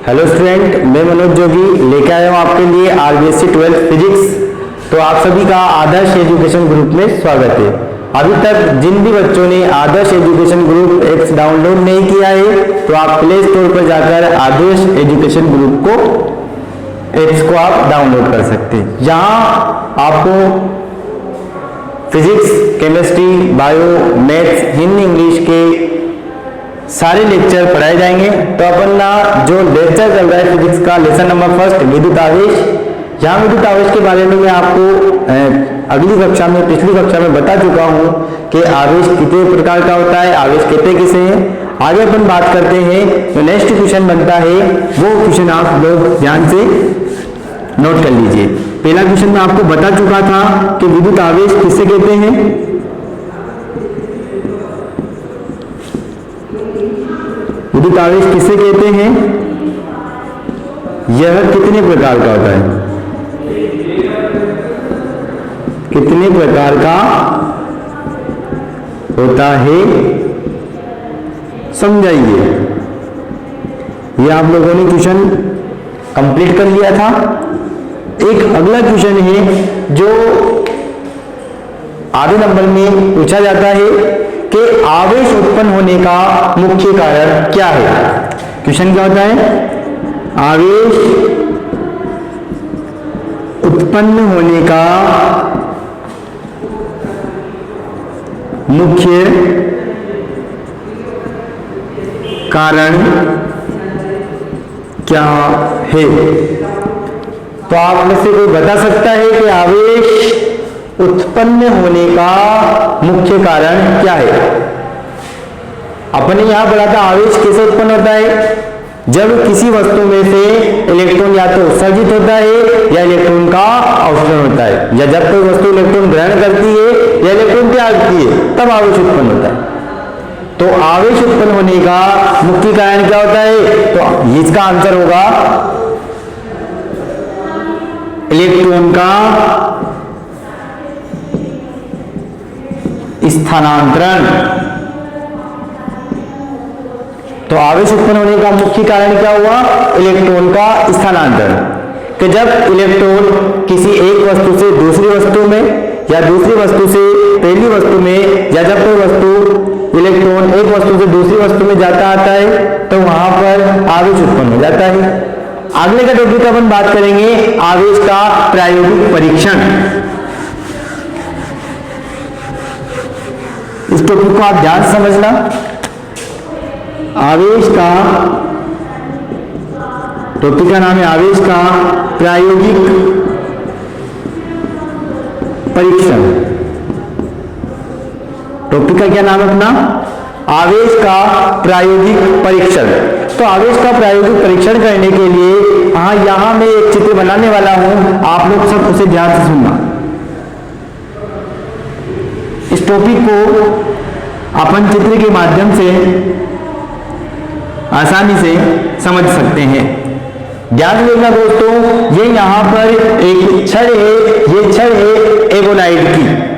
Hello student, मैं मनोज जोगी लेके आया हूँ आपके लिए आरबीएससी 12th फिजिक्स। तो आप सभी का आदर्श एजुकेशन ग्रुप में स्वागत है। अभी तक जिन भी बच्चों ने आदर्श एजुकेशन ग्रुप ऐप्स डाउनलोड नहीं किया है तो आप प्ले स्टोर पर जाकर आदर्श एजुकेशन ग्रुप को ऐप्स को आप डाउनलोड कर सकते हैं। यहाँ आपको physics, chemistry, bio, maths, Hindi, English के सारे लेक्चर पढ़ाए जाएंगे। तो अपन ना जो लेक्चर चल रहा है फिजिक्स का लेसन नंबर 1 विद्युत आवेश, यहाँ विद्युत आवेश के बारे में मैं आपको अगली कक्षा में पिछली कक्षा में बता चुका हूँ कि आवेश कितने प्रकार का होता है, आवेश कितने किसे हैं। आगे अपन बात करते हैं। तो नेक्स्ट क्वेश्चन बनता है, वो क्वेश्चन आप लोग ध्यान से नोट कर लीजिए। पहला क्वेश्चन मैं आपको बता चुका था कि विद्युत आवेश किसे कहते हैं। विद्युत आवेश किसे कहते हैं, यह कितने प्रकार का होता है, कितने प्रकार का होता है, समझाइए। यह आप लोगों ने क्वेश्चन कंप्लीट कर लिया था। एक अगला क्वेश्चन है जो आधे नंबर में पूछा जाता है कि आवेश उत्पन्न होने का मुख्य कारण क्या है। क्वेश्चन क्या होता है, आवेश उत्पन्न होने का मुख्य कारण क्या है। तो आप में से कोई बता सकता है कि आवेश उत्पन्न होने का मुख्य कारण क्या है। अपने यहां पढ़ा था आवेश कैसे उत्पन्न होता है, जब किसी वस्तु में से इलेक्ट्रॉन या तो उत्सर्जित होता है या इलेक्ट्रॉन का अवशोषण होता है, या जब कोई वस्तु इलेक्ट्रॉन ग्रहण करती है या इलेक्ट्रॉन त्यागती है तब आवेश उत्पन्न होता है। तो आवेश उत्पन्न होने का मुख्य कारण क्या होता है, तो इसका आंसर होगा इलेक्ट्रॉन का स्थानांतरण। तो आवेश उत्पन्न होने का मुख्य कारण क्या हुआ, इलेक्ट्रॉन का स्थानांतरण। कि जब इलेक्ट्रॉन किसी एक वस्तु से दूसरी वस्तु में या दूसरी वस्तु से पहली वस्तु में, या जब कोई वस्तु इलेक्ट्रॉन एक वस्तु से दूसरी वस्तु में जाता आता है तो वहां पर आवेश उत्पन्न हो जाता है। अगले का टॉपिक अपन बात करेंगे आवेश का प्रायोगिक परीक्षण। इस टॉपिक को आप ध्यान से समझना। आवेश का टॉपिक का नाम है आवेश का प्रायोगिक परीक्षण। टॉपिक का क्या नाम है अपना, आवेश का प्रायोगिक परीक्षण। तो आवेश का प्रायोगिक परीक्षण करने के लिए यहां मैं एक चित्र बनाने वाला हूं, आप लोग सब उसे ध्यान से सुनना। इस टॉपिक को अपन चित्र के माध्यम से आसानी से समझ सकते हैं। ध्यान देना दोस्तों, ये यहां पर एक छड़ है, ये छड़ है एवोनाइड की।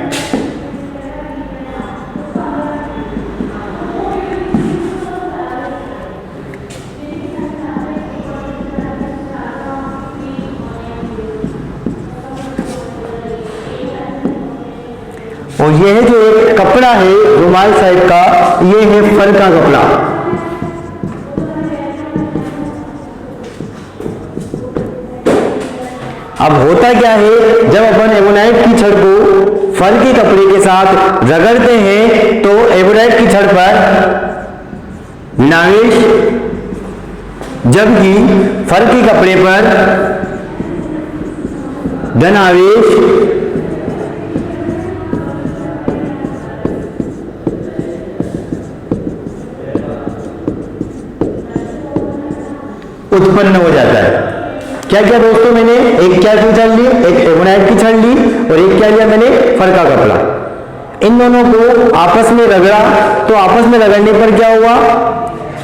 और ये है जो एक कपड़ा है रुमाल साइड का, ये है फर का कपड़ा। अब होता क्या है, जब अपन एवोनाइड की छड़ को फर के कपड़े के साथ रगड़ते हैं तो एवोनाइड की छड़ पर ऋणावेश, जबकि फर के कपड़े पर धनावेश उत्पन्न हो जाता है। क्या क्या दोस्तों, मैंने एक क्या छड़ ली, एक एवोनाइड की छड़ ली और एक क्या लिया मैंने, फर का कपड़ा। इन दोनों को आपस में रगड़ा, तो आपस में रगड़ने पर क्या हुआ,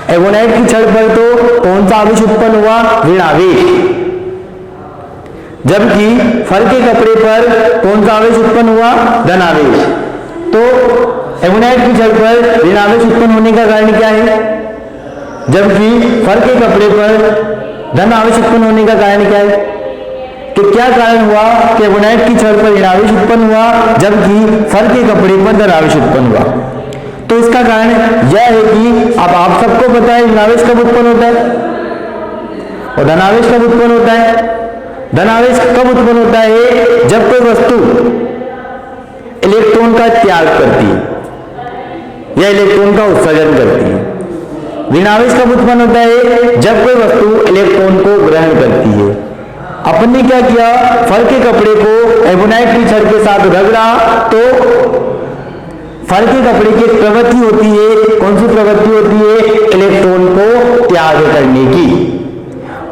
एवोनाइड की छड़ पर तो कौन सा आवेश उत्पन्न हुआ, ऋण आवेश, जबकि फर के कपड़े पर कौन सा आवेश उत्पन्न हुआ, धन आवेश। तो एवोनाइड की छड़ पर ऋण आवेश उत्पन्न होने का कारण क्या है, जबकि फर के कपड़े पर धन आवेश उत्पन्न होने का कारण क्या है, कि क्या कारण हुआ कि एबोनाइट की छड़ पर ऋण आवेश उत्पन्न हुआ जबकि फर के कपड़े पर धन आवेश उत्पन्न हुआ। तो इसका कारण यह है कि अब आप सबको पता है ऋण आवेश कब उत्पन्न होता है और धन आवेश कब उत्पन्न होता है। धन आवेश कब उत्पन्न होता है, जब कोई वस्तु इलेक्ट्रॉन का त्याग करती है या इलेक्ट्रॉन का उत्सर्जन करती है। ऋण आवेश कब उत्पन्न होता है, जब कोई वस्तु इलेक्ट्रॉन को ग्रहण करती है। अपन ने क्या किया, फर के कपड़े को एबोनाइट की छड़ के साथ रगड़ा तो फर के कपड़े की प्रवृत्ति होती है, कौन सी प्रवृत्ति होती है, इलेक्ट्रॉन को त्याग करने की।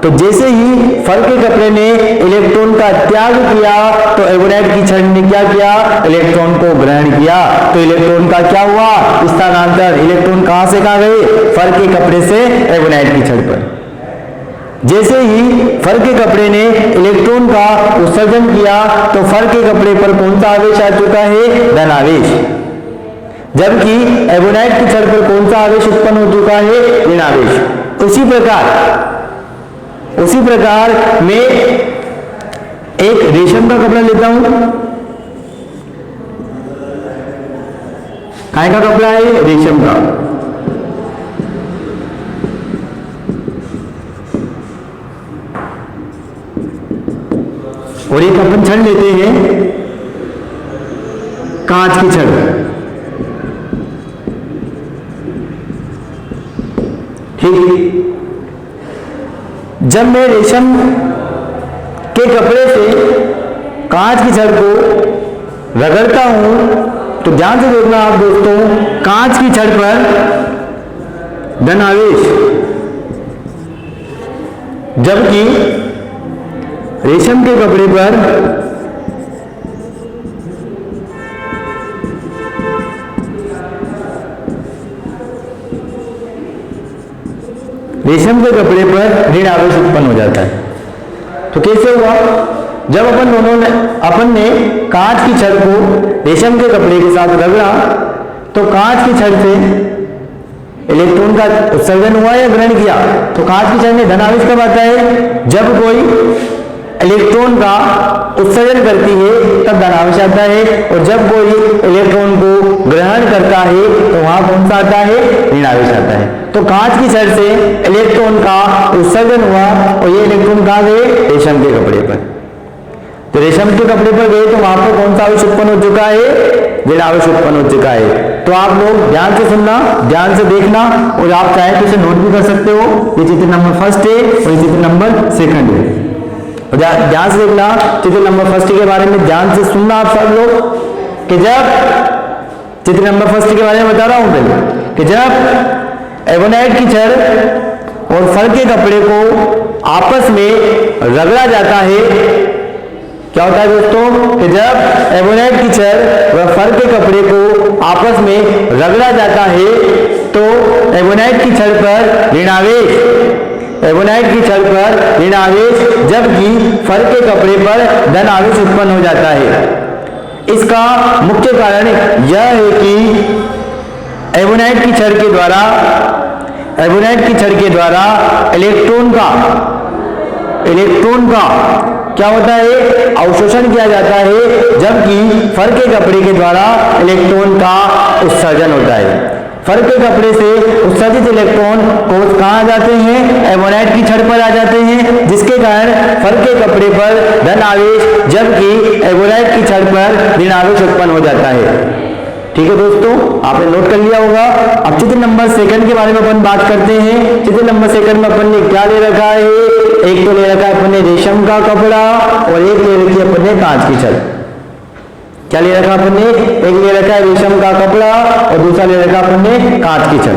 तो जैसे ही फर के कपड़े ने इलेक्ट्रॉन का त्याग किया तो एबोनाइट की छड़ ने क्या किया, इलेक्ट्रॉन को ग्रहण किया। तो इलेक्ट्रॉन का क्या हुआ, स्थानांतर। इलेक्ट्रॉन कहां से कहां गए, फर के कपड़े से एबोनाइट की छड़ पर। जैसे ही फर के कपड़े ने इलेक्ट्रॉन का उत्सर्जन किया तो फर के कपड़े पर कौन सा आवेश आ चुका है, धन आवेश, जबकि एबोनाइट की छड़ पर कौन सा आवेश उत्पन्न हो चुका है, ऋण आवेश। उसी प्रकार मैं एक रेशम का कपड़ा लेता हूं, काय का कपड़ा है, रेशम का। और एक अपन छड़ लेते हैं कांच की छड़, ठीक। जब मैं रेशम के कपड़े से कांच की छड़ को रगड़ता हूं तो ध्यान से देखना आप दोस्तों, कांच की छड़ पर धन आवेश, जबकि रेशम के कपड़े पर ऋण आवेश उत्पन्न हो जाता है। तो कैसे हुआ, जब अपन ने कांच की छड़ को रेशम के कपड़े के साथ रगड़ा तो कांच की छड़ से इलेक्ट्रॉन का उत्सर्जन हुआ या ग्रहण किया। तो कांच की छड़ में धन आवेश कब आता है, जब कोई इलेक्ट्रॉन का उत्सर्जन करती है तब धन आवेश आता है, और जब कोई इलेक्ट्रॉन को ग्रहण करता है तो वहां कौन सा आता है, ऋण आवेश आता है। तो कांच की छड़ से इलेक्ट्रॉन का उत्सर्जन हुआ और ये इलेक्ट्रॉन कहां गए, रेशम के कपड़े पर। तो रेशम के कपड़े पर गए तो वहां पर कौन सा आवेश उत्पन्न हो चुका है, ऋण आवेश उत्पन्न हो चुका है। तो आप लोग ध्यान से सुनना, ध्यान से देखना, और आप चाहे तो इसे नोट भी कर सकते हो। ये चित्र नंबर फर्स्ट है और ये चित्र नंबर सेकंड है। ध्यान से देखना, चित्र नंबर फर्स्ट के बारे में ध्यान से सुनना आप सब लोग, कि जब चित्र नंबर फर्स्ट के बारे में बता रहा हूं पहले, कि जब एबोनाइट की छड़ और फर के कपड़े को आपस में रगड़ा जाता है, क्या होता है दोस्तों, कि जब एबोनाइट की छड़ व फर के कपड़े को आपस में रगड़ा जाता है तो एबोनाइट की छड़ पर ऋण आवेश, एबोनाइट की छड़ पर ऋण आवेश, जबकि फर के कपड़े पर धन आवेश उत्पन्न हो जाता है। इसका मुख्य कारण यह है कि एबोनाइट की छड़ के द्वारा इलेक्ट्रॉन का क्या होता है, अवशोषण किया जाता है, जबकि फर के कपड़े के द्वारा इलेक्ट्रॉन का उत्सर्जन होता है। फर के कपड़े से उत्सर्जित इलेक्ट्रॉन को कहां जाते हैं, एबोनाइट की छड़ पर आ जाते हैं, जिसके कारण फर के कपड़े पर धन आवेश, जबकि एबोनाइट की छड़ पर ऋण आवेश उत्पन्न हो जाता है। ठीक है दोस्तों, आपने नोट कर लिया होगा। अब चित्र नंबर सेकंड के बारे में अपन बात करते हैं। चित्र नंबर सेकंड में अपन ने क्या ले रखा है, एक तो ले रखा है अपन ने रेशम का कपड़ा और एक ले रखी है अपन ने कांच की छड़। क्या ले रखा अपन ने, एक ले रखा है रेशम का कपड़ा और दूसरा ले रखा अपन ने कांच की छड़।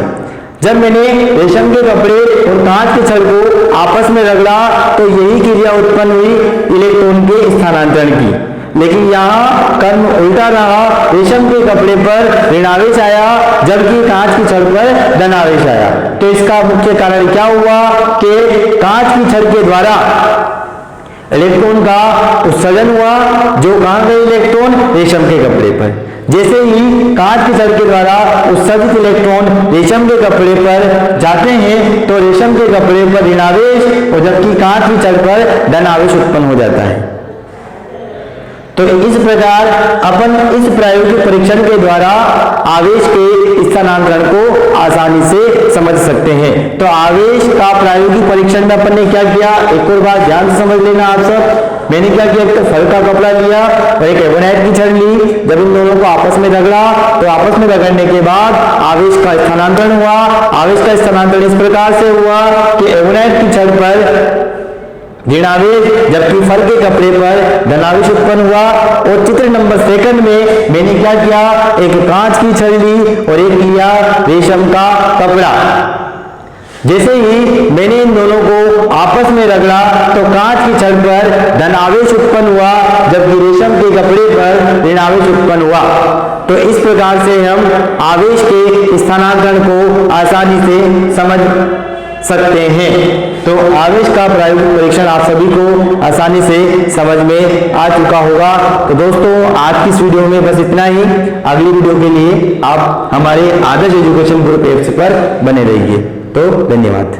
जब मैंने रेशम के कपड़े और कांच की छड़ को आपस में रगड़ा तो यही क्रिया उत्पन्न हुई इलेक्ट्रॉन के स्थानांतरण की, लेकिन यहाँ कर्म उल्टा रहा, रेशम के कपड़े पर ऋण आवेश आया जबकि कांच की छड़ पर धन आवेश आया। तो इसका मुख्य कारण क्या हुआ कि कांच की छड़ के द्वारा इलेक्ट्रॉन का उत्सर्जन हुआ, जो कहां गए इलेक्ट्रॉन, रेशम के कपड़े पर, जैसे ही कांच की छड़ के द्वारा उत्सर्जित इलेक्ट्रॉन रेशम के कपड़े पर जाते हैं तो रेशम के कपड़े पर ऋण आवेश और जबकि कांच की छड़ पर धन आवेश उत्पन्न हो जाता है। तो इस प्रकार अपन इस प्रायोगिक परीक्षण के द्वारा आवेश के स्थानांतरण को आसानी से समझ सकते हैं। तो आवेश का प्रायोगिक परीक्षण में अपन ने क्या किया, एक और बात ध्यान से समझ लेना आप सब। मैंने क्या किया, एक तो फल का कपड़ा लिया और एक एवोनाइट की छड़ ली। जब इन दोनों को आपस में रगड़ा तो आपस में रगड़ने के बाद आवेश का स्थानांतरण हुआ। आवेश का स्थानांतरण इस प्रकार से हुआ कि एवोनाइट की छड़ पर ऋण आवेश जबकि फल के कपड़े पर धनावेश उत्पन्न हुआ। और चित्र नंबर 2 में मैंने क्या किया, एक कांच की छड़ ली और एक लिया रेशम का कपड़ा। जैसे ही मैंने इन दोनों को आपस में रगड़ा तो कांच की छड़ पर धनावेश उत्पन्न हुआ जबकि रेशम के कपड़े पर ऋण आवेश उत्पन्न हुआ। तो इस प्रकार से हम आवेश के स्थानांतरण को आसानी से समझ सकते हैं। तो आवेश का प्रायोगिक परीक्षण आप सभी को आसानी से समझ में आ चुका होगा। तो दोस्तों आज की इस वीडियो में बस इतना ही। अगली वीडियो के लिए आप हमारे आदर्श एजुकेशन ग्रुप ऐप्स पर बने रहिए। तो धन्यवाद।